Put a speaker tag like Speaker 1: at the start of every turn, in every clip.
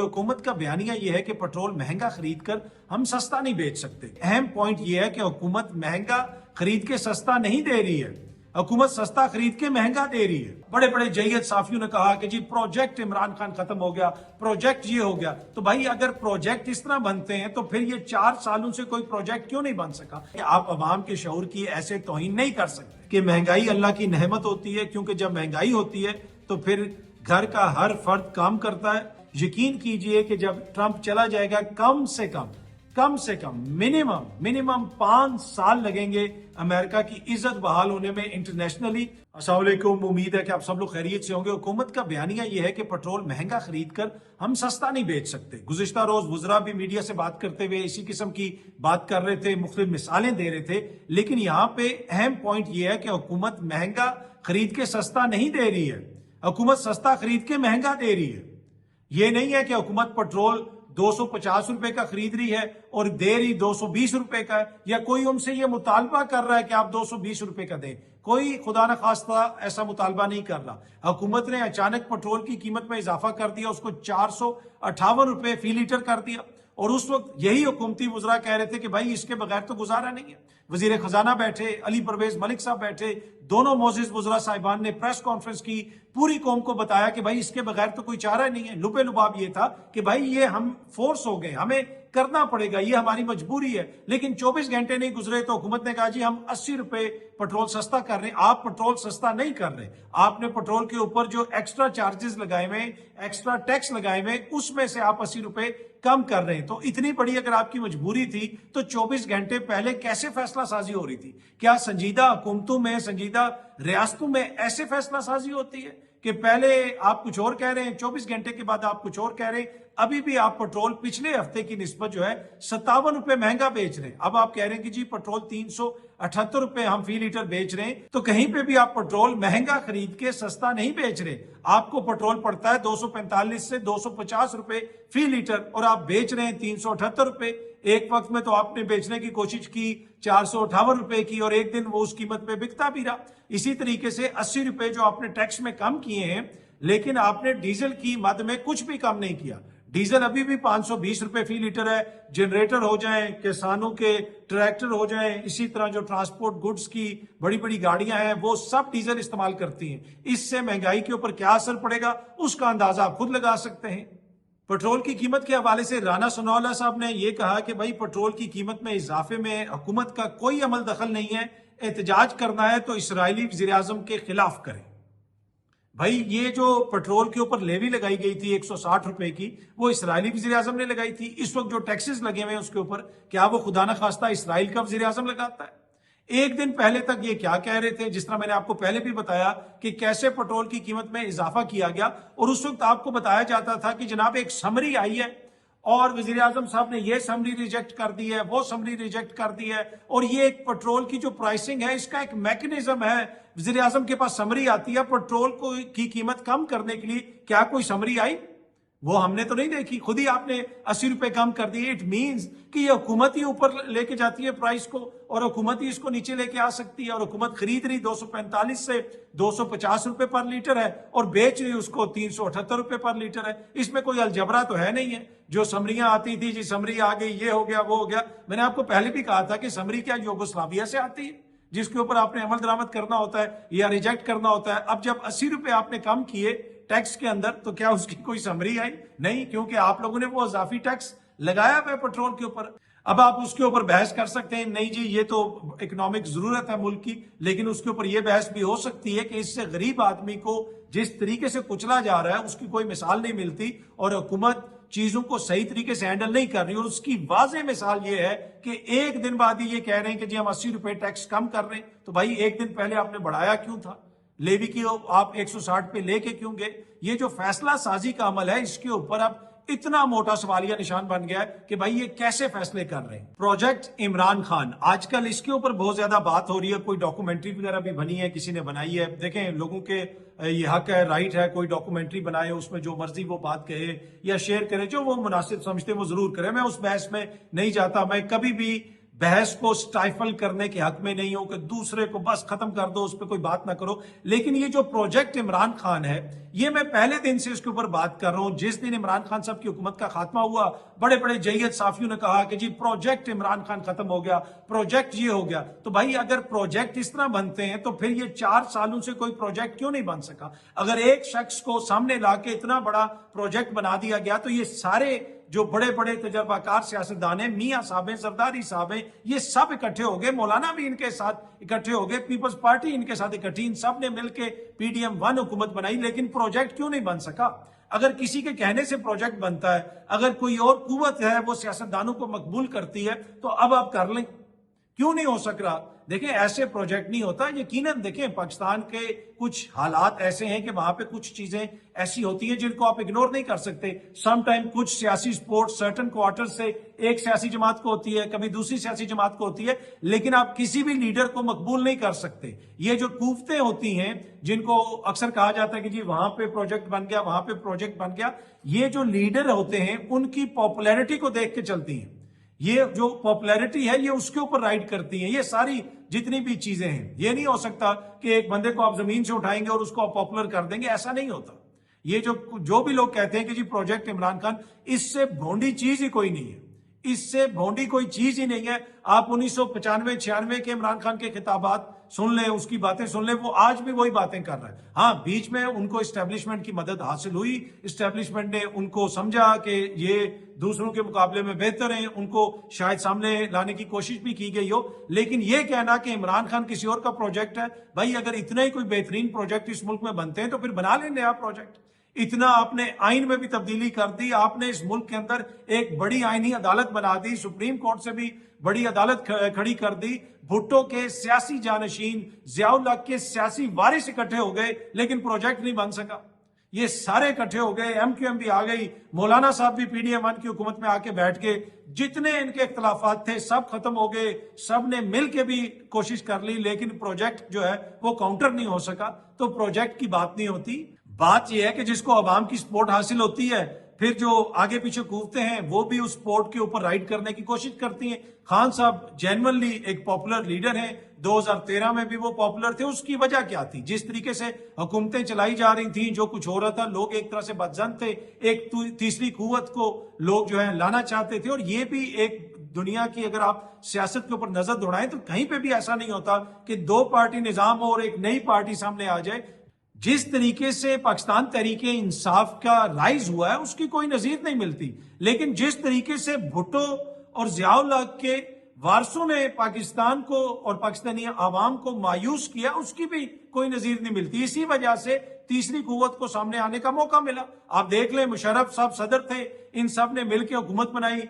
Speaker 1: हुकूमत का बयानिया ये है कि पेट्रोल महंगा खरीद कर हम सस्ता नहीं बेच सकते। अहम पॉइंट ये है कि हुकूमत महंगा खरीद के सस्ता नहीं दे रही है, हुकूमत सस्ता खरीद के महंगा दे रही है। बड़े बड़े जय्यद साफियों ने कहा कि जी प्रोजेक्ट इमरान खान खत्म हो गया, प्रोजेक्ट ये हो गया। तो भाई अगर प्रोजेक्ट इस तरह बनते हैं तो फिर ये 4 सालों से कोई प्रोजेक्ट क्यों नहीं बन सका? कि आप अवाम के शऊर की ऐसे तौहीन नहीं कर सकते कि महंगाई अल्लाह की नेमत होती है, क्योंकि जब महंगाई होती है तो फिर घर का हर फर्द काम करता है। यकीन कीजिए कि जब ट्रंप चला जाएगा कम से कम मिनिमम 5 साल लगेंगे अमेरिका की इज्जत बहाल होने में इंटरनेशनली। अस्सलाम वालेकुम, उम्मीद है कि आप सब लोग खैरियत से होंगे। हुकूमत का बयानिया यह है कि पेट्रोल महंगा खरीद कर हम सस्ता नहीं बेच सकते। गुज़िश्ता रोज वुज़रा भी मीडिया से बात करते हुए इसी किस्म की बात कर रहे थे, मुख्तलिफ मिसालें दे रहे थे। लेकिन यहाँ पे अहम पॉइंट यह है कि हुकूमत महंगा खरीद के सस्ता नहीं दे रही है, हुकूमत सस्ता खरीद के महंगा दे रही है। ये नहीं है कि हुकूमत पेट्रोल 250 रुपए का खरीद रही है और दे रही 220 रुपए का है, या कोई उनसे ये मुतालबा कर रहा है कि आप 220 रुपए का दें। कोई खुदा न खास्ता ऐसा मुतालबा नहीं कर रहा। हुकूमत ने अचानक पेट्रोल की कीमत में इजाफा कर दिया, उसको 458 रुपए फी लीटर कर दिया। और उस वक्त यही हुकूमती वुज़रा कह रहे थे कि भाई इसके बगैर तो गुजारा नहीं है। वजीर खजाना बैठे, अली परवेज मलिक साहब बैठे, दोनों मोअज़्ज़िज़ वुज़रा साहिबान ने प्रेस कॉन्फ्रेंस की, पूरी कौम को बताया कि भाई इसके बगैर तो कोई चारा नहीं है। लुबे लुबाब ये था कि भाई ये हम फोर्स हो गए, हमें करना पड़ेगा, ये हमारी मजबूरी है। लेकिन 24 घंटे नहीं गुजरे तो हुकूमत ने कहा जी हम 80 रुपए पेट्रोल सस्ता कर रहे हैं। आप पेट्रोल सस्ता नहीं कर रहे, आपने पेट्रोल के ऊपर जो एक्स्ट्रा चार्जेस लगाए हुए, एक्स्ट्रा टैक्स लगाए हुए, उसमें से आप 80 रुपए कम कर रहे हैं। तो इतनी बड़ी अगर आपकी मजबूरी थी तो 24 घंटे पहले कैसे फैसला साजी हो रही थी? क्या संजीदा हुकूमतों में, संजीदा रियासतों में ऐसे फैसला साजी होती है कि पहले आप कुछ और कह रहे हैं, 24 घंटे के बाद आप कुछ और कह रहे हैं? अभी भी आप पेट्रोल पिछले हफ्ते की निस्बत जो है 57 रुपए महंगा बेच रहे हैं। अब आप कह रहे हैं कि जी पेट्रोल 378 रुपए हम फी लीटर बेच रहे हैं। तो कहीं पे भी आप पेट्रोल महंगा खरीद के सस्ता नहीं बेच रहे। आपको पेट्रोल पड़ता है 245 से 250 रुपए फी लीटर और आप बेच रहे हैं 378 रुपए। एक वक्त में तो आपने बेचने की कोशिश की 458 रुपए की, और एक दिन वो उस कीमत पे बिकता भी रहा। इसी तरीके से 80 रुपए जो आपने टैक्स में कम किए हैं, लेकिन आपने डीजल की मद में कुछ भी कम नहीं किया। डीजल अभी भी 520 रुपए फी लीटर है। जनरेटर हो जाएं, किसानों के ट्रैक्टर हो जाएं, इसी तरह जो ट्रांसपोर्ट गुड्स की बड़ी बड़ी गाड़ियां हैं वो सब डीजल इस्तेमाल करती हैं। इससे महंगाई के ऊपर क्या असर पड़ेगा उसका अंदाजा आप खुद लगा सकते हैं। पेट्रोल की कीमत के हवाले से राना सनाउल्लाह साहब ने यह कहा कि भाई पेट्रोल की कीमत में इजाफे में हुकूमत का कोई अमल दखल नहीं है, एहतजाज करना है तो इसराइली वज़ीर आज़म के खिलाफ करें। भाई ये जो पेट्रोल के ऊपर लेवी लगाई गई थी 160 रुपए की, वो इसराइली वज़ीर आज़म ने लगाई थी। इस वक्त जो टैक्सेस लगे हुए हैं उसके ऊपर, क्या वो खुदा न खास्ता इसराइल का वज़ीर आज़म लगाता है? एक दिन पहले तक ये क्या कह रहे थे, जिस तरह मैंने आपको पहले भी बताया कि कैसे पेट्रोल की कीमत में इजाफा किया गया, और उस वक्त आपको बताया जाता था कि जनाब एक समरी आई है और वजीर आजम साहब ने ये समरी रिजेक्ट कर दी है, वो समरी रिजेक्ट कर दी है, और ये एक पेट्रोल की जो प्राइसिंग है इसका एक मैकेनिज्म है। वजीर आजम के पास समरी आती है पेट्रोल को की कीमत कम करने के लिए, क्या कोई समरी आई? वो हमने तो नहीं देखी। खुद ही आपने 80 रुपए कम कर दिए। इट मींस कि ये हुकूमत ही ऊपर लेके जाती है प्राइस को, और हुकूमत ही इसको नीचे लेके आ सकती है। और हुकूमत खरीद रही 245 से 250 रुपए पर लीटर है और बेच रही उसको 378 रुपए पर लीटर है। इसमें कोई अलजबरा तो है नहीं है। जो समरियां आती थी, जी समरी आ गई, ये हो गया, वो हो गया। मैंने आपको पहले भी कहा था कि समरी क्या यूगोस्लाविया से आती है, जिसके ऊपर आपने अमल दरामद करना होता है या रिजेक्ट करना होता है। अब जब 80 रुपए आपने कम किए टैक्स के अंदर, तो क्या उसकी कोई समरी आई? नहीं, क्योंकि आप लोगों ने वो इजाफी टैक्स लगाया हुआ है पेट्रोल के ऊपर। अब आप उसके ऊपर बहस कर सकते हैं, नहीं जी ये तो इकोनॉमिक जरूरत है मुल्क की, लेकिन उसके ऊपर यह बहस भी हो सकती है कि इससे गरीब आदमी को जिस तरीके से कुचला जा रहा है उसकी कोई मिसाल नहीं मिलती, और हुकूमत चीजों को सही तरीके से हैंडल नहीं कर रही। और उसकी वाज़ेह मिसाल ये है कि एक दिन बाद ही ये कह रहे हैं कि जी हम 80 रुपए टैक्स कम कर रहे हैं। तो भाई एक दिन पहले आपने बढ़ाया क्यों था? लेवी की आप 160 पे लेके क्यों गए? ये जो फैसला साजी का अमल है, इसके ऊपर अब इतना मोटा सवालिया निशान बन गया है कि भाई ये कैसे फैसले कर रहे हैं। प्रोजेक्ट इमरान खान, आजकल इसके ऊपर बहुत ज्यादा बात हो रही है। कोई डॉक्यूमेंट्री वगैरह भी बनी है, किसी ने बनाई है। देखें, लोगों के ये हक है, राइट है, कोई डॉक्यूमेंट्री बनाए, उसमें जो मर्जी वो बात कहे या शेयर करे, जो वो मुनासिब समझते वो जरूर करे। मैं उस बहस में नहीं जाता। मैं कभी भी बहस को स्टाइफल करने के हक में नहीं हो कि दूसरे को बस खत्म कर दो, उस पर कोई बात ना करो। लेकिन ये जो प्रोजेक्ट इमरान खान है, ये मैं पहले दिन से इसके ऊपर बात कर रहा हूं। जिस दिन इमरान खान साहब की हुकूमत का खात्मा हुआ, बड़े बड़े जय्यद साफियों ने कहा कि जी प्रोजेक्ट इमरान खान खत्म हो गया, प्रोजेक्ट ये हो गया। तो भाई अगर प्रोजेक्ट इस तरह बनते हैं तो फिर ये 4 सालों से कोई प्रोजेक्ट क्यों नहीं बन सका? अगर एक शख्स को सामने लाके इतना बड़ा प्रोजेक्ट बना दिया गया तो ये सारे जो बड़े बड़े तजर्बाकार सियासतदान हैं, मियां साहब हैं, जरदारी साहब हैं, ये सब इकट्ठे हो गए, मौलाना भी इनके साथ इकट्ठे हो गए, पीपल्स पार्टी इनके साथ इकट्ठी, इन सब ने मिलकर PDM 1 हुकूमत बनाई। लेकिन प्रोजेक्ट क्यों नहीं बन सका? अगर किसी के कहने से प्रोजेक्ट बनता है, अगर कोई और कुव्वत है वो सियासतदानों को मकबूल करती है, तो अब आप कर लें, क्यों नहीं हो सक रहा? देखें, ऐसे प्रोजेक्ट नहीं होता। यकीनन देखें, पाकिस्तान के कुछ हालात ऐसे हैं कि वहां पे कुछ चीजें ऐसी होती हैं जिनको आप इग्नोर नहीं कर सकते। सम टाइम कुछ सियासी सपोर्ट सर्टन क्वार्टर से एक सियासी जमात को होती है, कभी दूसरी सियासी जमात को होती है, लेकिन आप किसी भी लीडर को मकबूल नहीं कर सकते। ये जो कुव्वतें होती हैं जिनको अक्सर कहा जाता है कि जी वहां पे प्रोजेक्ट बन गया, वहां पे प्रोजेक्ट बन गया, ये जो लीडर होते हैं उनकी पॉपुलैरिटी को देख के चलती हैं। ये जो पॉपुलैरिटी है ये उसके ऊपर राइड करती है। ये सारी जितनी भी चीजें हैं, ये नहीं हो सकता कि एक बंदे को आप जमीन से उठाएंगे और उसको आप पॉपुलर कर देंगे, ऐसा नहीं होता। ये जो भी लोग कहते हैं कि जी प्रोजेक्ट इमरान खान, इससे भोंडी चीज ही कोई नहीं है, इससे भोंडी कोई चीज ही नहीं है। आप 1995-96 के इमरान खान के खिताबात सुन लें, उसकी बातें सुन लें, वो आज भी वही बातें कर रहा है। हाँ, बीच में उनको एस्टेब्लिशमेंट की मदद हासिल हुई, एस्टेब्लिशमेंट ने उनको समझा कि ये दूसरों के मुकाबले में बेहतर हैं, उनको शायद सामने लाने की कोशिश भी की गई हो। लेकिन ये कहना कि इमरान खान किसी और का प्रोजेक्ट है, भाई अगर इतने ही कोई बेहतरीन प्रोजेक्ट इस मुल्क में बनते हैं तो फिर बना लें नया प्रोजेक्ट। इतना आपने आइन में भी तब्दीली कर दी, आपने इस मुल्क के अंदर एक बड़ी आईनी अदालत बना दी, सुप्रीम कोर्ट से भी बड़ी अदालत खड़ी कर दी, भुट्टो के सियासी जानशीन, जियाउल हक के सियासी वारिस इकट्ठे हो गए, लेकिन प्रोजेक्ट नहीं बन सका। ये सारे इकट्ठे हो गए, MQM भी आ गई, मौलाना साहब भी PDM 1 की हुकूमत में आके बैठ के, जितने इनके इख्तलाफात थे सब खत्म हो गए, सब ने मिल के भी कोशिश कर ली, लेकिन प्रोजेक्ट जो है वो काउंटर नहीं हो सका। तो प्रोजेक्ट की बात नहीं होती, बात यह है कि जिसको अवाम की सपोर्ट हासिल होती है, फिर जो आगे पीछे कूदते हैं वो भी उस सपोर्ट के ऊपर राइड करने की कोशिश करती हैं। खान साहब जेन्युइनली एक पॉपुलर लीडर हैं, 2013 में भी वो पॉपुलर थे। उसकी वजह क्या थी? जिस तरीके से हुकूमतें चलाई जा रही थी, जो कुछ हो रहा था, लोग एक तरह से बदजन थे, एक तीसरी कुव्वत को लोग जो है लाना चाहते थे। और ये भी एक दुनिया की अगर आप सियासत के ऊपर नजर दौड़ाएं तो कहीं पे भी ऐसा नहीं होता कि 2 पार्टी निजाम हो और एक नई पार्टी सामने आ जाए। जिस तरीके से पाकिस्तान तहरीके इंसाफ का राइज हुआ है उसकी कोई नजीर नहीं मिलती, लेकिन जिस तरीके से भुट्टो और जियाउल हक के वारसों ने पाकिस्तान को और पाकिस्तानी आवाम को मायूस किया, उसकी भी कोई नजीर नहीं मिलती। इसी वजह से तीसरी कुव्वत को सामने आने का मौका मिला। आप देख लें, मुशर्रफ साहब सदर थे, इन सब ने मिलकर हुकूमत बनाई,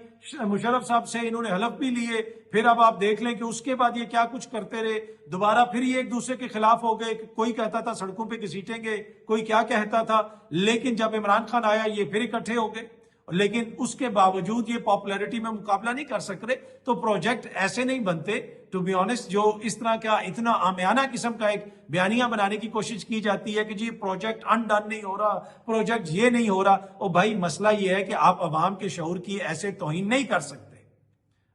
Speaker 1: मुशर्रफ साहब से इन्होंने हलफ भी लिए। फिर अब आप देख लें कि उसके बाद ये क्या कुछ करते रहे, दोबारा फिर ये एक दूसरे के खिलाफ हो गए। कोई कहता था सड़कों पे घसीटेंगे, कोई क्या कहता था, लेकिन जब इमरान खान आया ये फिर इकट्ठे हो गए। लेकिन उसके बावजूद ये पॉपुलैरिटी में मुकाबला नहीं कर सक रहे। तो प्रोजेक्ट ऐसे नहीं बनते, टू बी ऑनेस्ट। जो इस तरह का इतना आमियाना किस्म का एक बयानिया बनाने की कोशिश की जाती है कि जी प्रोजेक्ट अनडन नहीं हो रहा, प्रोजेक्ट ये नहीं हो रहा, और भाई मसला ये है कि आप अवाम के शऊर की ऐसे तौहीन नहीं कर सकते।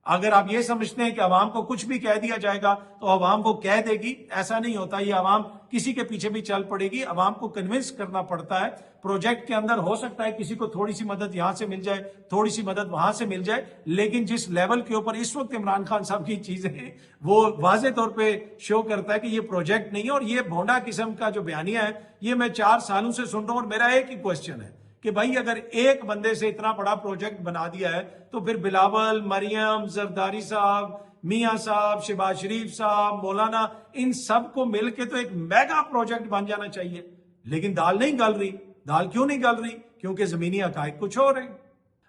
Speaker 1: अगर आप ये समझते हैं कि अवाम को कुछ भी कह दिया जाएगा तो अवाम वो कह देगी, ऐसा नहीं होता। ये अवाम किसी के पीछे भी चल पड़ेगी, अवाम को कन्विंस करना पड़ता है। प्रोजेक्ट के अंदर हो सकता है किसी को थोड़ी सी मदद यहां से मिल जाए, थोड़ी सी मदद वहां से मिल जाए, लेकिन जिस लेवल के ऊपर इस वक्त इमरान खान साहब की चीजें हैं वो वाजे तौर पे शो करता है कि ये प्रोजेक्ट नहीं है। और ये भोंडा किस्म का जो बयानिया है ये मैं 4 सालों से सुन रहा हूं। और मेरा एक ही क्वेश्चन है कि भाई अगर एक बंदे से इतना बड़ा प्रोजेक्ट बना दिया है तो फिर बिलावल, मरियम, जरदारी साहब, मियां साहब, शहबाज शरीफ साहब, मौलाना, इन सब को मिलके तो एक मेगा प्रोजेक्ट बन जाना चाहिए। लेकिन दाल नहीं गल रही। दाल क्यों नहीं गल रही? क्योंकि जमीनी हकायक कुछ और है।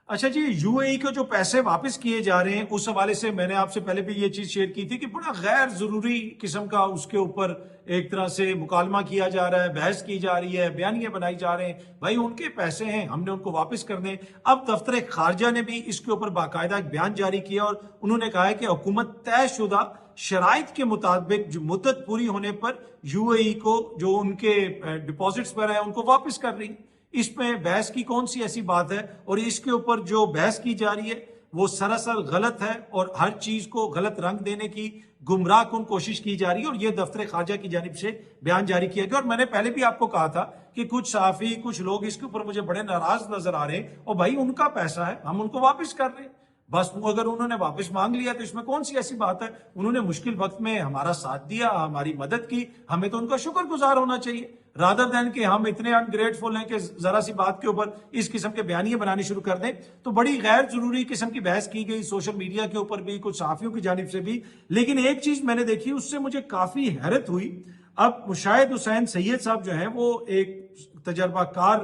Speaker 1: अच्छा जी, UAE को जो पैसे वापस किए जा रहे हैं उस हवाले से मैंने आपसे पहले भी ये चीज शेयर की थी कि बड़ा गैर जरूरी किस्म का उसके ऊपर एक तरह से मुकालमा किया जा रहा है, बहस की जा रही है, बयानियां बनाई जा रहे हैं। भाई उनके पैसे हैं, हमने उनको वापस करने। अब दफ्तर खारजा ने भी इसके ऊपर बाकायदा एक बयान जारी किया और उन्होंने कहा है कि हुकूमत तयशुदा शराइत के मुताबिक जो मुद्दत पूरी होने पर UAE को जो उनके डिपॉजिट्स पर है उनको वापस कर रही। इसमें बहस की कौन सी ऐसी बात है? और इसके ऊपर जो बहस की जा रही है وہ سراسر غلط ہے اور ہر چیز کو غلط رنگ دینے کی گمراہ کن کوشش کی جا رہی ہے، اور یہ دفتر خارجہ کی جانب سے بیان جاری کیا گیا۔ اور میں نے پہلے بھی آپ کو کہا تھا کہ کچھ صحافی، کچھ لوگ اس کے اوپر مجھے بڑے ناراض نظر آ رہے ہیں، اور بھائی ان کا پیسہ ہے، ہم ان کو واپس کر رہے ہیں، بس اگر انہوں نے واپس مانگ لیا تو اس میں کون سی ایسی بات ہے؟ انہوں نے مشکل وقت میں ہمارا ساتھ دیا، ہماری مدد کی، ہمیں تو ان کا شکر گزار ہونا چاہیے، رادر دین کہ ہم اتنے انگریٹفل ہیں کہ ذرا سی بات کے اوپر اس قسم کے بیانیے بنانے شروع کر دیں۔ تو بڑی غیر ضروری قسم کی بحث کی گئی سوشل میڈیا کے اوپر بھی، کچھ صحافیوں کی جانب سے بھی، لیکن ایک چیز میں نے دیکھی اس سے مجھے کافی حیرت ہوئی۔ اب مشاہد حسین سید صاحب جو ہیں وہ ایک تجربہ کار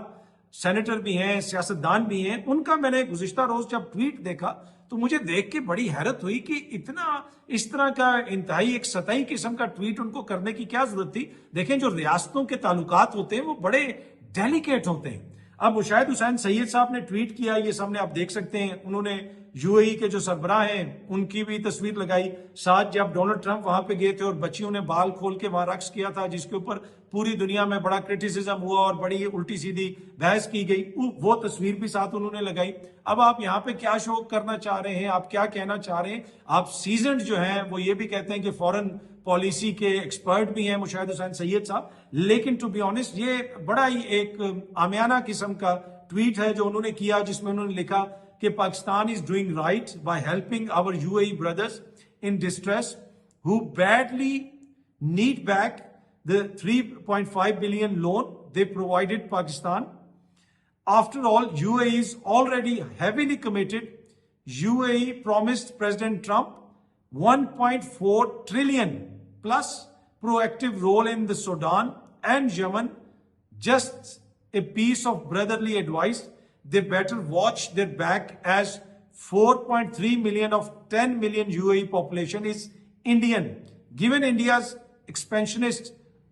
Speaker 1: سینیٹر بھی ہیں، سیاستدان بھی ہیں، ان کا میں نے گزشتہ روز جب ٹویٹ دیکھا تو مجھے دیکھ کے بڑی حیرت ہوئی کہ اتنا اس طرح کا انتہائی ایک سطحی قسم کا ٹویٹ ان کو کرنے کی کیا ضرورت تھی۔ دیکھیں جو ریاستوں کے تعلقات ہوتے ہیں وہ بڑے ڈیلیکیٹ ہوتے ہیں۔ اب مشاہد حسین سید صاحب نے ٹویٹ کیا، یہ سامنے آپ دیکھ سکتے ہیں، انہوں نے یو اے ای کے جو سربراہ ہیں ان کی بھی تصویر لگائی، ساتھ جب ڈونلڈ ٹرمپ وہاں پہ گئے تھے اور بچیوں نے بال کھول کے وہاں رقص کیا تھا، جس کے اوپر پوری دنیا میں بڑا کرٹیسزم ہوا اور بڑی الٹی سیدھی بحث کی گئی، وہ تصویر بھی ساتھ انہوں نے لگائی۔ اب آپ یہاں پہ کیا شو کرنا چاہ رہے ہیں، آپ کیا کہنا چاہ رہے ہیں؟ آپ سیزنڈ جو ہیں وہ یہ بھی کہتے ہیں کہ فورن پالیسی کے ایکسپرٹ بھی ہیں مشاہد حسین سید صاحب، لیکن ٹو بی آنیسٹ یہ بڑا ہی ایک عامیانہ قسم کا ٹویٹ ہے جو انہوں نے کیا، جس میں انہوں نے لکھا کہ Pakistan is doing right by helping our UAE brothers in distress who badly need back the 3.5 billion loan they provided Pakistan. After all, UAE is already heavily committed. UAE promised President Trump 1.4 trillion plus proactive role in the Sudan and Yemen. Just a piece of brotherly advice. They better watch their back as 4.3 million of 10 million UAE population is Indian. Given India's expansionist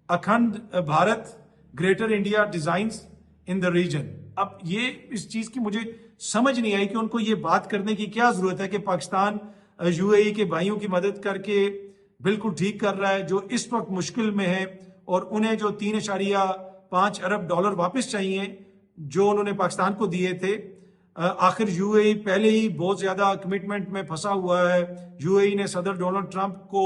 Speaker 1: Akhand Bharat, Greater India designs in the region. اب یہ اس چیز کی مجھے سمجھ نہیں آئی کہ ان کو یہ بات کرنے کی کیا ضرورت ہے کہ پاکستان یو اے ای کے بھائیوں کی مدد کر کے بالکل ٹھیک کر رہا ہے جو اس وقت مشکل میں ہے، اور انہیں جو 3.5 ارب ڈالر واپس چاہیے جو انہوں نے پاکستان کو دیے تھے۔ آخر یو اے ای پہلے ہی بہت زیادہ کمٹمنٹ میں پھنسا ہوا ہے۔ یو اے ای نے صدر ڈونلڈ ٹرمپ کو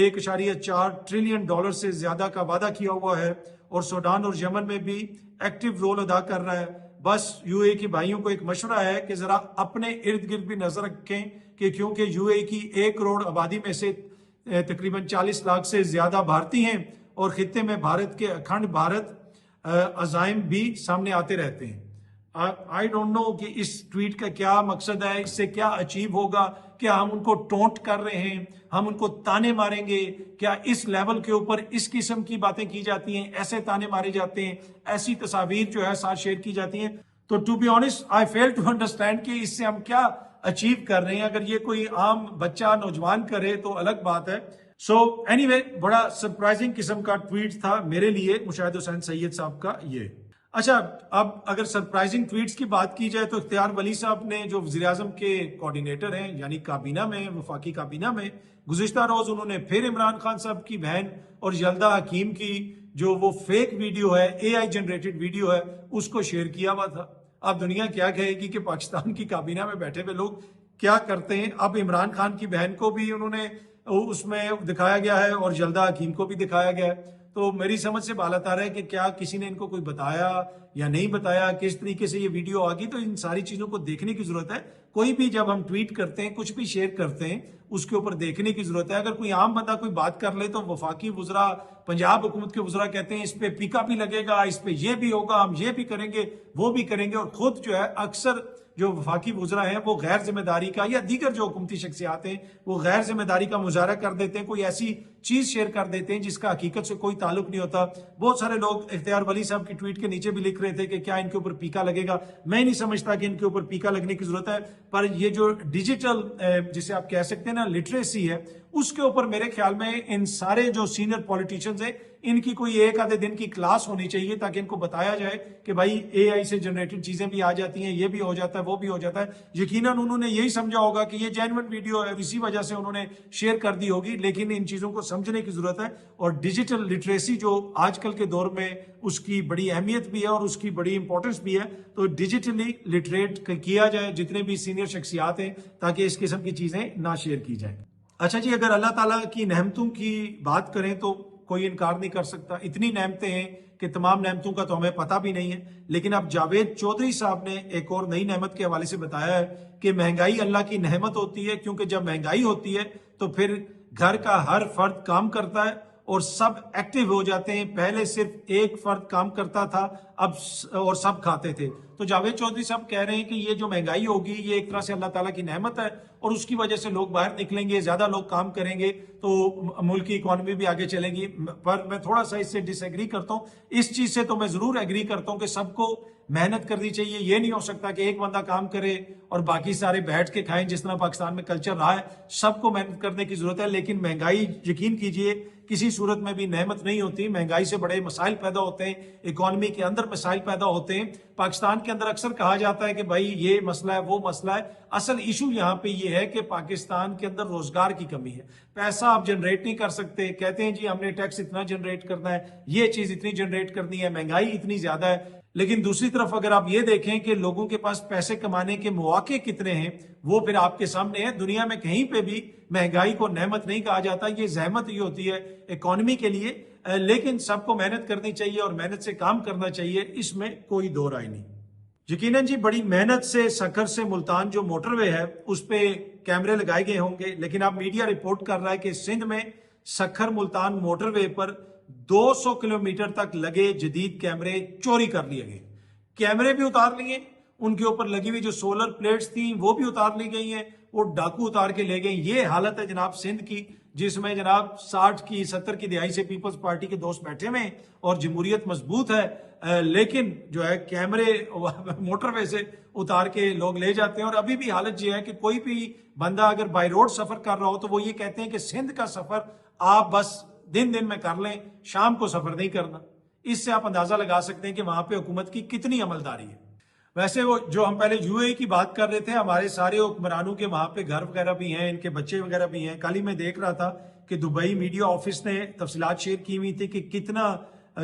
Speaker 1: 1.4 ٹریلین ڈالر سے زیادہ کا وعدہ کیا ہوا ہے، اور سوڈان اور یمن میں بھی ایکٹیو رول ادا کر رہا ہے۔ بس یو اے ای کے بھائیوں کو ایک مشورہ ہے کہ ذرا اپنے ارد گرد بھی نظر رکھیں، کہ کیونکہ یو اے ای کی 1 کروڑ آبادی میں سے تقریباً 40 لاکھ سے زیادہ بھارتی ہیں، اور خطے میں بھارت کے اکھنڈ بھارت عزائم بھی سامنے آتے رہتے ہیں۔ آئی ڈونٹ نو کہ اس ٹویٹ کا کیا مقصد ہے، اس سے کیا اچیو ہوگا؟ کیا ہم ان کو ٹونٹ کر رہے ہیں، ہم ان کو تانے ماریں گے؟ کیا اس لیول کے اوپر اس قسم کی باتیں کی جاتی ہیں، ایسے تانے مارے جاتے ہیں، ایسی تصاویر جو ہے ساتھ شیئر کی جاتی ہیں؟ تو to be honest I feel to understand کہ اس سے ہم کیا اچیو کر رہے ہیں۔ اگر یہ کوئی عام بچہ نوجوان کرے تو الگ بات ہے۔ سو اینی وے بڑا سرپرائزنگ قسم کا ٹویٹ تھا میرے لیے مشاہد حسین سید صاحب کا یہ۔ اچھا، اب اگر سرپرائزنگ ٹویٹس کی بات کی جائے تو اختیار ولی صاحب نے جو وزیر اعظم کے کوارڈینیٹر ہیں یعنی کابینہ میں، وفاقی کابینہ میں، گزشتہ روز انہوں نے پھر عمران خان صاحب کی بہن اور یلدا حکیم کی جو وہ فیک ویڈیو ہے، اے آئی جنریٹڈ ویڈیو ہے، اس کو شیئر کیا ہوا تھا۔ اب دنیا کیا کہے گی کہ پاکستان کی کابینہ میں بیٹھے ہوئے لوگ کیا کرتے ہیں۔ اب عمران خان کی بہن کو بھی انہوں نے اس میں دکھایا گیا ہے اور یلدا حکیم کو بھی دکھایا گیا ہے۔ تو میری سمجھ سے بالات آ رہا ہے کہ کیا کسی نے ان کو کوئی بتایا یا نہیں بتایا، کس طریقے سے یہ ویڈیو آ گئی، تو ان ساری چیزوں کو دیکھنے کی ضرورت ہے۔ کوئی بھی جب ہم ٹویٹ کرتے ہیں، کچھ بھی شیئر کرتے ہیں، اس کے اوپر دیکھنے کی ضرورت ہے۔ اگر کوئی عام بندہ کوئی بات کر لے تو وفاقی وزراء، پنجاب حکومت کے وزراء کہتے ہیں اس پہ پیکا بھی لگے گا، اس پہ یہ بھی ہوگا، ہم یہ بھی کریں گے، وہ بھی کریں گے، اور خود جو ہے اکثر جو وفاقی وزراء ہیں وہ غیر ذمہ داری کا، یا دیگر جو حکومتی شخصیات ہیں وہ غیر ذمہ داری کا مظاہرہ کر دیتے ہیں، کوئی ایسی چیز شیئر کر دیتے ہیں جس کا حقیقت سے کوئی تعلق نہیں ہوتا۔ بہت سارے لوگ اختیار ولی صاحب کی ٹویٹ کے نیچے بھی لکھ رہے تھے کہ کیا ان کے اوپر پیکا لگے گا۔ میں نہیں سمجھتا کہ ان کے اوپر پیکا لگنے کی ضرورت ہے، پر یہ جو ڈیجیٹل جسے آپ کہہ سکتے ہیں نا لٹریسی ہے، اس کے اوپر میرے خیال میں ان سارے جو سینئر پولیٹیشنز ہیں ان کی کوئی ایک آدھے دن کی کلاس ہونی چاہیے، تاکہ ان کو بتایا جائے کہ بھائی اے آئی سے جنریٹڈ چیزیں بھی آ جاتی ہیں، یہ بھی ہو جاتا ہے، وہ بھی ہو جاتا ہے۔ یقیناً انہوں نے یہی سمجھا ہوگا کہ یہ جینوئن ویڈیو ہے، اسی وجہ سے انہوں نے شیئر کر دی ہوگی، لیکن ان چیزوں کو سمجھنے کی ضرورت ہے. اور ڈیجیٹل لٹریسی جو آج کل کے دور میں اس کی بڑی اہمیت بھی ہے اور اس کی بڑی امپورٹنس بھی ہے, تو ڈیجیٹلی لٹریٹ کیا جائے جتنے بھی سینئر شخصیات ہیں, تاکہ اس قسم کی چیزیں نہ شیئر کی جائیں. اچھا جی, اگر اللہ تعالیٰ کی نعمتوں کی بات کریں تو کوئی انکار نہیں کر سکتا, اتنی نعمتیں ہیں کہ تمام نعمتوں کا تو ہمیں پتہ بھی نہیں ہے. لیکن اب جاوید چودھری صاحب نے ایک اور نئی نعمت کے حوالے سے بتایا ہے کہ مہنگائی اللہ کی نعمت ہوتی ہے, کیونکہ جب مہنگائی ہوتی ہے تو پھر گھر کا ہر فرد کام کرتا ہے اور سب ایکٹیو ہو جاتے ہیں. پہلے صرف ایک فرد کام کرتا تھا, اب اور سب کھاتے تھے. تو جاوید چودھری صاحب کہہ رہے ہیں کہ یہ جو مہنگائی ہوگی یہ ایک طرح سے اللہ تعالیٰ کی نعمت ہے, اور اس کی وجہ سے لوگ باہر نکلیں گے, زیادہ لوگ کام کریں گے تو ملک کی اکانومی بھی آگے چلے گی. پر میں تھوڑا سا اس سے ڈس ایگری کرتا ہوں. اس چیز سے تو میں ضرور ایگری کرتا ہوں کہ سب کو محنت کرنی چاہیے. یہ نہیں ہو سکتا کہ ایک بندہ کام کرے اور باقی سارے بیٹھ کے کھائیں, جس طرح پاکستان میں کلچر رہا ہے. سب کو محنت کرنے کی ضرورت ہے, لیکن مہنگائی یقین کیجئے کسی صورت میں بھی نعمت نہیں ہوتی. مہنگائی سے بڑے مسائل پیدا ہوتے ہیں, اکانومی کے اندر مسائل پیدا ہوتے ہیں. پاکستان کے اندر اکثر کہا جاتا ہے کہ بھائی یہ مسئلہ ہے وہ مسئلہ ہے. اصل ایشو یہاں پہ یہ ہے کہ پاکستان کے اندر روزگار کی کمی ہے. پیسہ آپ جنریٹ نہیں کر سکتے. کہتے ہیں جی ہم نے ٹیکس اتنا جنریٹ کرنا ہے, یہ چیز اتنی جنریٹ کرنی ہے, مہنگائی اتنی زیادہ ہے. لیکن دوسری طرف اگر آپ یہ دیکھیں کہ لوگوں کے پاس پیسے کمانے کے مواقع کتنے ہیں, وہ پھر آپ کے سامنے ہے. دنیا میں کہیں پہ بھی مہنگائی کو نعمت نہیں کہا جاتا, یہ زحمت ہی ہوتی ہے اکانومی کے لیے. لیکن سب کو محنت کرنی چاہیے اور محنت سے کام کرنا چاہیے, اس میں کوئی دو رائے نہیں. یقیناً جی بڑی محنت سے سکھر سے ملتان جو موٹر وے ہے اس پہ کیمرے لگائے گئے ہوں گے, لیکن اب میڈیا رپورٹ کر رہا ہے کہ سندھ میں سکھر ملتان موٹر وے پر 200 کلومیٹر تک لگے جدید کیمرے چوری کر لیے گئے. کیمرے بھی اتار لیے, ان کے اوپر لگی ہوئی جو سولر پلیٹس تھیں وہ بھی اتار لی گئی ہیں, وہ ڈاکو اتار کے لے گئے. یہ حالت ہے جناب سندھ کی, جس میں جناب 60 کی 70 کی دہائی سے پیپلز پارٹی کے دوست بیٹھے ہوئے ہیں اور جمہوریت مضبوط ہے, لیکن جو ہے کیمرے موٹر وے سے اتار کے لوگ لے جاتے ہیں. اور ابھی بھی حالت یہ ہے کہ کوئی بھی بندہ اگر بائی روڈ سفر کر رہا ہو تو وہ یہ کہتے ہیں کہ سندھ کا سفر آپ بس دن میں کر لیں, شام کو سفر نہیں کرنا. اس سے آپ اندازہ لگا سکتے ہیں کہ وہاں پہ حکومت کی کتنی عملداری ہے. ویسے وہ جو ہم پہلے یو اے کی بات کر رہے تھے, ہمارے سارے حکمرانوں کے وہاں پہ گھر وغیرہ بھی ہیں, ان کے بچے وغیرہ بھی ہیں. کل ہی میں دیکھ رہا تھا کہ دبئی میڈیا آفس نے تفصیلات شیئر کی ہوئی تھی کہ کتنا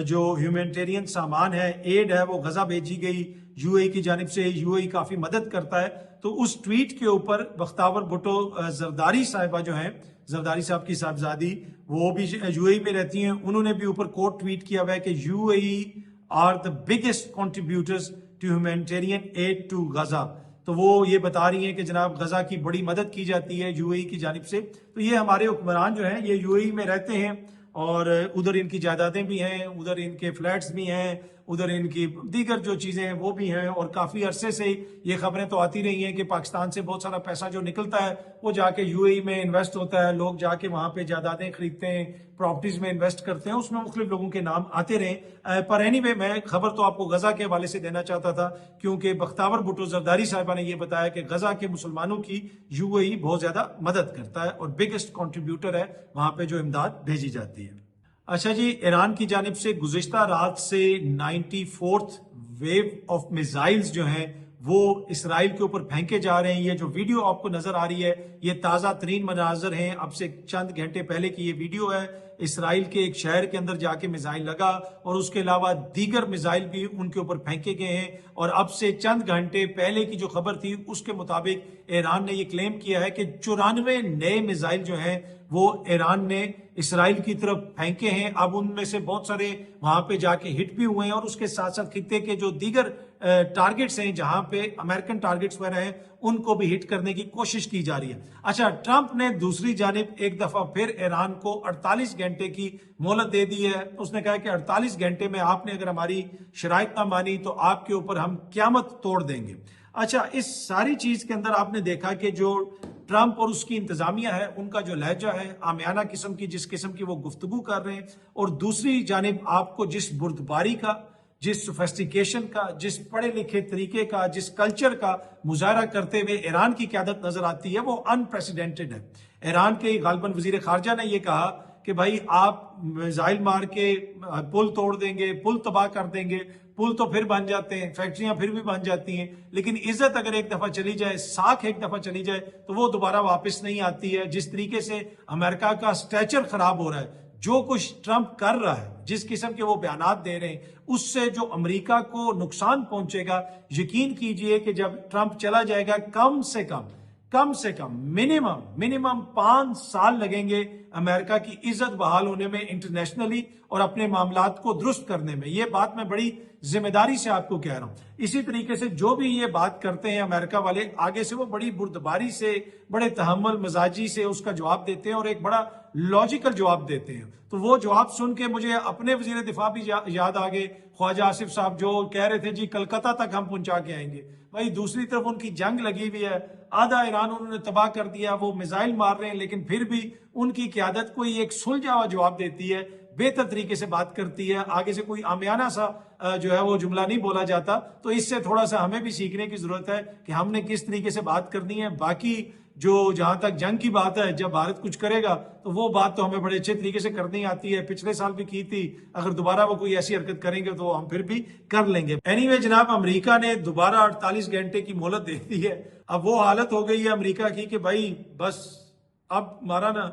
Speaker 1: جو ہیومینٹیرین سامان ہے, ایڈ ہے, وہ غزہ بھیجی گئی یو اے کی جانب سے. یو اے کافی مدد کرتا ہے. تو اس ٹویٹ کے اوپر بختاور بھٹو زرداری صاحبہ جو ہیں, زرداری صاحب کی صاحبزادی, وہ بھی یو اے میں رہتی ہیں, انہوں نے بھی اوپر کوٹ ٹویٹ کیا ہوا ہے کہ U A are the biggest contributors to humanitarian aid to Gaza. تو وہ یہ بتا رہی ہیں کہ جناب غزہ کی بڑی مدد کی جاتی ہے یو اے کی جانب سے. تو یہ ہمارے حکمران جو ہیں یہ یو اے میں رہتے ہیں, اور ادھر ان کی جائیدادیں بھی ہیں, ادھر ان کے فلیٹس بھی ہیں, ادھر ان کی دیگر جو چیزیں ہیں وہ بھی ہیں. اور کافی عرصے سے یہ خبریں تو آتی رہی ہیں کہ پاکستان سے بہت سارا پیسہ جو نکلتا ہے وہ جا کے یو اے میں انویسٹ ہوتا ہے, لوگ جا کے وہاں پہ جائیدادیں خریدتے ہیں, پراپرٹیز میں انویسٹ کرتے ہیں, اس میں مختلف لوگوں کے نام آتے رہے. پر اینی وے میں خبر تو آپ کو غزہ کے حوالے سے دینا چاہتا تھا, کیونکہ بختاور بھٹو زرداری صاحبہ نے یہ بتایا کہ غزہ کے مسلمانوں کی یو اے بہت زیادہ مدد کرتا ہے اور بگیسٹ کنٹریبیوٹر ہے وہاں پہ جو امداد بھیجی جاتی ہے. اچھا جی, ایران کی جانب سے گزشتہ رات سے 94th ویو آف میزائلز جو ہیں وہ اسرائیل کے اوپر پھینکے جا رہے ہیں. یہ جو ویڈیو آپ کو نظر آ رہی ہے یہ تازہ ترین مناظر ہیں, اب سے چند گھنٹے پہلے کی یہ ویڈیو ہے. اسرائیل کے ایک شہر کے اندر جا کے میزائل لگا, اور اس کے علاوہ دیگر میزائل بھی ان کے اوپر پھینکے گئے ہیں. اور اب سے چند گھنٹے پہلے کی جو خبر تھی اس کے مطابق ایران نے یہ کلیم کیا ہے کہ 94 نئے میزائل جو ہیں وہ ایران نے اسرائیل کی طرف پھینکے ہیں. اب ان میں سے بہت سارے وہاں پہ جا کے ہٹ بھی ہوئے ہیں, اور اس کے ساتھ ساتھ خطے کے جو دیگر ٹارگٹس ہیں جہاں پہ امریکن ٹارگٹس وغیرہ ہیں ان کو بھی ہٹ کرنے کی کوشش کی جا رہی ہے. اچھا, ٹرمپ نے دوسری جانب ایک دفعہ پھر ایران کو 48 گھنٹے کی مہلت دے دی ہے. اس نے کہا کہ 48 گھنٹے میں آپ نے اگر ہماری شرائط نہ مانی تو آپ کے اوپر ہم قیامت توڑ دیں گے. اچھا, اس ساری چیز کے اندر آپ نے دیکھا کہ جو ٹرمپ اور اس کی انتظامیہ ہے ان کا جو لہجہ ہے عامیانہ قسم کی, جس قسم کی وہ گفتگو کر رہے ہیں, اور دوسری جانب آپ کو جس بردباری کا, جس سوفیسٹیکیشن کا, جس پڑھے لکھے طریقے کا, جس کلچر کا مظاہرہ کرتے ہوئے ایران کی قیادت نظر آتی ہے وہ انپریسیڈنٹڈ ہے. ایران کے غالباً وزیر خارجہ نے یہ کہا کہ بھائی آپ میزائل مار کے پل توڑ دیں گے, پل تباہ کر دیں گے, पुल तो फिर बन जाते हैं, फैक्ट्रियां फिर भी बन जाती हैं, लेकिन इज्जत अगर एक दफा चली जाए, साख एक दफा चली जाए, तो वो दोबारा वापस नहीं आती है। जिस तरीके से अमेरिका का स्टैचर खराब हो रहा है, जो कुछ ट्रंप कर रहा है, जिस किस्म के वो बयानात दे रहे हैं, उससे जो अमेरिका को नुकसान पहुंचेगा, यकीन कीजिए कि जब ट्रंप चला जाएगा, कम से कम मिनिमम 5 साल लगेंगे अमेरिका की इज्जत बहाल होने में इंटरनेशनली और अपने मामलात को दुरुस्त करने में। ये बात मैं बड़ी जिम्मेदारी से आपको कह रहा हूं। इसी तरीके से जो भी ये बात करते हैं अमेरिका वाले, आगे से वो बड़ी बुर्दबारी से, बड़े तहम्मुल मजाजी से उसका जवाब देते हैं और एक बड़ा लॉजिकल जवाब देते हैं। तो वो जवाब सुन के मुझे अपने वजीर दिफा भी याद आ गए, ख्वाजा आसिफ साहब, जो कह रहे थे जी कलकत्ता तक हम पहुंचा के आएंगे। भाई दूसरी तरफ उनकी जंग लगी हुई है, आधा ईरान उन्होंने तबाह कर दिया, वो मिसाइल मार रहे हैं, लेकिन फिर भी उनकी क़यादत कोई एक सुलझा हुआ जवाब देती है, बेहतर तरीके से बात करती है, आगे से कोई आमियाना सा जो है वो जुमला नहीं बोला जाता। तो इससे थोड़ा सा हमें भी सीखने की जरूरत है कि हमने किस तरीके से बात करनी है। बाकी जो जहां तक जंग की बात है, जब भारत कुछ करेगा तो वो बात तो हमें बड़े अच्छे तरीके से करनी आती है, पिछले साल भी की थी। अगर दोबारा वो कोई ऐसी हरकत करेंगे तो हम फिर भी कर लेंगे। एनीवे जनाब, अमेरिका ने दोबारा 48 घंटे की मोहलत दे दी है। अब वो हालत हो गई है अमेरिका की कि भाई बस अब मारा ना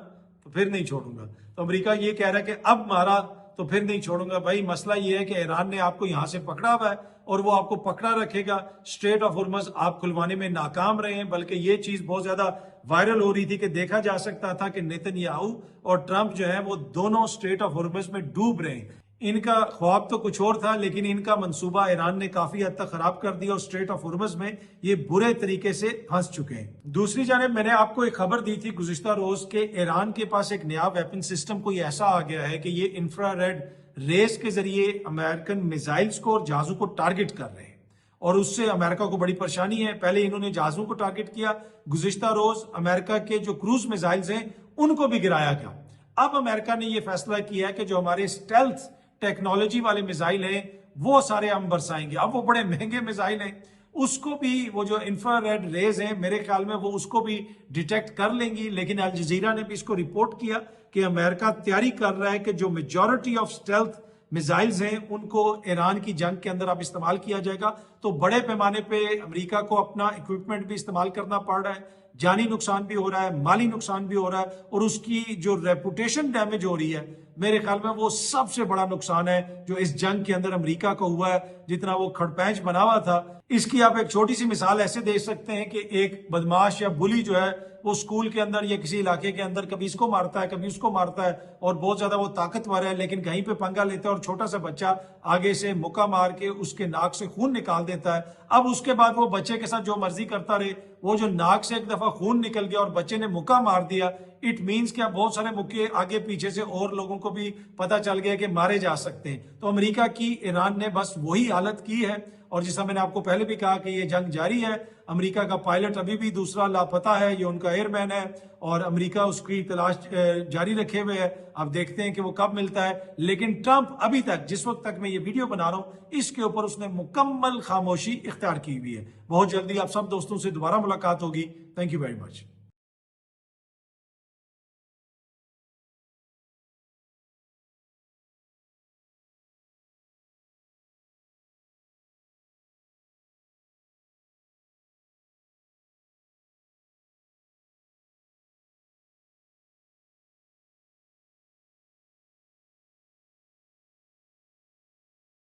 Speaker 1: तो फिर नहीं छोड़ूंगा। तो अमेरिका ये कह रहा है कि अब मारा तो फिर नहीं छोड़ूंगा। भाई मसला ये है कि ईरान ने आपको यहां से पकड़ा हुआ है और वो आपको पकड़ा रखेगा। स्ट्रेट ऑफ हॉर्मज़ आप खुलवाने में नाकाम रहे हैं, बल्कि ये चीज बहुत ज्यादा वायरल हो रही थी कि देखा जा सकता था कि नेतन्याहू और ट्रंप जो है वो दोनों स्ट्रेट ऑफ हॉर्मज़ में डूब रहे हैं। इनका ख्वाब तो कुछ और था, लेकिन इनका मंसूबा ईरान ने काफी हद तक खराब कर दिया और स्ट्रेट ऑफ हॉर्मज़ में ये बुरे तरीके से फंस चुके हैं। दूसरी जानिब मैंने आपको एक खबर दी थी गुज़िश्ता रोज के, ईरान के पास एक नया वेपन सिस्टम कोई ऐसा आ गया है कि ये इंफ्रारेड रेस के जरिए अमेरिकन मिसाइल्स को और जहाजों को टारगेट कर रहे हैं और उससे अमेरिका को बड़ी परेशानी है। पहले इन्होंने जहाजों को टारगेट किया, गुज़िश्ता रोज अमेरिका के जो क्रूज मिसाइल्स हैं उनको भी गिराया गया। अब अमेरिका ने यह फैसला किया है कि जो हमारे स्टेल्थ टेक्नोलॉजी वाले मिसाइल हैं वो सारे हम बरसाएंगे। अब वो बड़े महंगे मिसाइल हैं, उसको भी वो जो इंफ्रारेड रेज हैं मेरे ख्याल में वो उसको भी डिटेक्ट कर लेंगी। लेकिन अल जजीरा ने भी इसको रिपोर्ट किया कि अमेरिका तैयारी कर रहा है कि जो मेजॉरिटी ऑफ स्टेल्थ मिसाइल्स हैं उनको ईरान की जंग के अंदर अब इस्तेमाल किया जाएगा। तो बड़े पैमाने पे अमेरिका को अपना इक्विपमेंट भी इस्तेमाल करना पड़ रहा है, जानी नुकसान भी हो रहा है, माली नुकसान भी हो रहा है, और उसकी जो रेपुटेशन डैमेज हो रही है मेरे ख्याल में वो सबसे बड़ा नुकसान है जो इस जंग के अंदर अमेरिका को हुआ है। जितना वो खड़पैंच बना हुआ था, इसकी आप एक छोटी सी मिसाल ऐसे दे सकते हैं कि एक बदमाश या बुली जो है वो स्कूल के अंदर या किसी इलाके के अंदर कभी इसको मारता है कभी उसको मारता है और बहुत ज्यादा वो ताकतवर है, लेकिन कहीं पे पंगा लेता है और छोटा सा बच्चा आगे से मुक्का मार के उसके नाक से खून निकाल देता है। अब उसके बाद वो बच्चे के साथ जो मर्जी करता रहे, वो जो नाक से एक दफा खून निकल गया और बच्चे ने मुक्का मार दिया, इट मीन्स कि बहुत सारे मुक्के आगे पीछे से और लोगों को भी पता चल गया कि मारे जा सकते हैं। तो अमेरिका की ईरान ने बस वही हालत की है। और जैसा मैंने आपको पहले भी कहा कि ये जंग जारी है, अमेरिका का पायलट अभी भी दूसरा लापता है, ये उनका एयरमैन है और अमेरिका उसकी तलाश जारी रखे हुए है। अब देखते हैं कि वो कब मिलता है। लेकिन ट्रंप अभी तक, जिस वक्त तक मैं ये वीडियो बना रहा हूं, इसके ऊपर उसने मुकम्मल खामोशी इख्तियार की हुई है। बहुत जल्दी आप सब दोस्तों से दोबारा मुलाकात होगी। Thank you very much.